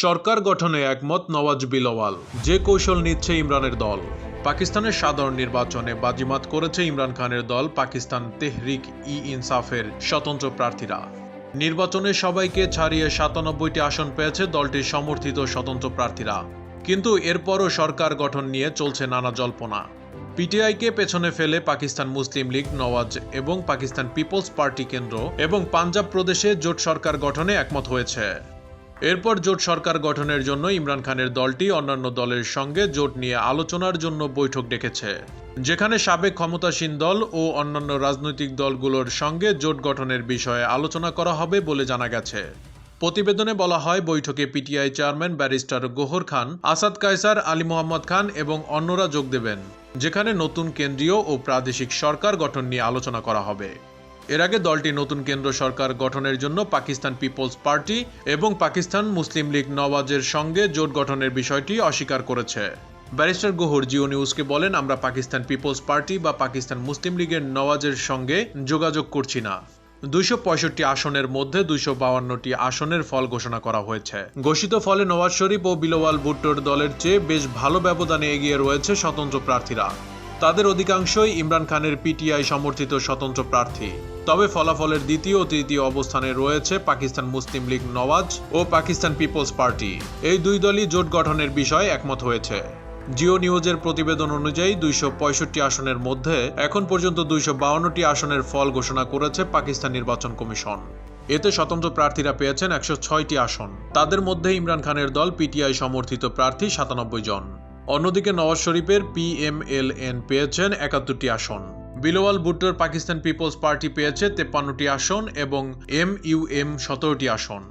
সরকার গঠনে একমত নওয়াজ বিলওয়াল, যে কৌশল নিচ্ছে ইমরানের দল। পাকিস্তানের সাধারণ নির্বাচনে বাজিমাত করেছে ইমরান খানের দল পাকিস্তান তেহরিক ই ইনসাফের স্বতন্ত্র প্রার্থীরা। নির্বাচনে সবাইকে ছাড়িয়ে ৯৭টি আসন পেয়েছে দলটির সমর্থিত স্বতন্ত্র প্রার্থীরা। কিন্তু এরপরও সরকার গঠন নিয়ে চলছে নানা জল্পনা। পিটিআইকে পেছনে ফেলে পাকিস্তান মুসলিম লীগ নওয়াজ এবং পাকিস্তান পিপলস পার্টি কেন্দ্র এবং পাঞ্জাব প্রদেশে জোট সরকার গঠনে একমত হয়েছে। এরপর জোট সরকার গঠনের জন্য ইমরান খানের দলটি অন্যান্য দলের সঙ্গে জোট নিয়ে আলোচনার জন্য বৈঠক ডেকেছে, যেখানে সাবেক ক্ষমতাসীন দল ও অন্যান্য রাজনৈতিক দলগুলোর সঙ্গে জোট গঠনের বিষয়ে আলোচনা করা হবে বলে জানা গেছে। প্রতিবেদনে বলা হয়, বৈঠকে পিটিআই চেয়ারম্যান ব্যারিস্টার গওহর খান, আসাদ কায়সার, আলী মোহাম্মদ খান এবং অন্যরা যোগ দেবেন, যেখানে নতুন কেন্দ্রীয় ও প্রাদেশিক সরকার গঠন নিয়ে আলোচনা করা হবে। এর আগে দলটি নতুন কেন্দ্র সরকার গঠনের জন্য পাকিস্তান পিপলস পার্টি এবং পাকিস্তান মুসলিম লীগ নওয়াজের সঙ্গে জোট গঠনের বিষয়টি অস্বীকার করেছে। ব্যারিস্টার গওহর জিও নিউজকে বলেন, আমরা পাকিস্তান পিপলস পার্টি বা পাকিস্তান মুসলিম লীগের নওয়াজের সঙ্গে যোগাযোগ করছি না। ২৬৫ আসনের মধ্যে ২৫২টি আসনের ফল ঘোষণা করা হয়েছে। ঘোষিত ফলে নওয়াজ শরীফ ও বিলওয়াল ভুট্টোর দলের চেয়ে বেশ ভালো ব্যবধানে এগিয়ে রয়েছে স্বতন্ত্র প্রার্থীরা। তাদের অধিকাংশই ইমরান খানের পিটিআই সমর্থিত স্বতন্ত্র প্রার্থী। তবে ফলাফলের দ্বিতীয় ও তৃতীয় অবস্থানে রয়েছে পাকিস্তান মুসলিম লীগ নওয়াজ ও পাকিস্তান পিপলস পার্টি। এই দুই দলই জোট গঠনের বিষয়ে একমত হয়েছে। জিও নিউজের প্রতিবেদন অনুযায়ী ২৬৫ আসনের মধ্যে এখন পর্যন্ত ২৫২টি আসনের ফল ঘোষণা করেছে পাকিস্তান নির্বাচন কমিশন। এতে স্বতন্ত্র প্রার্থীরা পেয়েছেন ১০৬টি আসন। তাদের মধ্যে ইমরান খানের দল পিটিআই সমর্থিত প্রার্থী ৯৭ জন। অন্যদিকে নওয়াজ শরীফের পিএমএলএন পেয়েছেন ৭১টি আসন। বিলওয়াল ভুট্টোর পাকিস্তান পিপলস পার্টি পেয়েছে ৫৩টি আসন এবং এমইউএম ১৭টি আসন।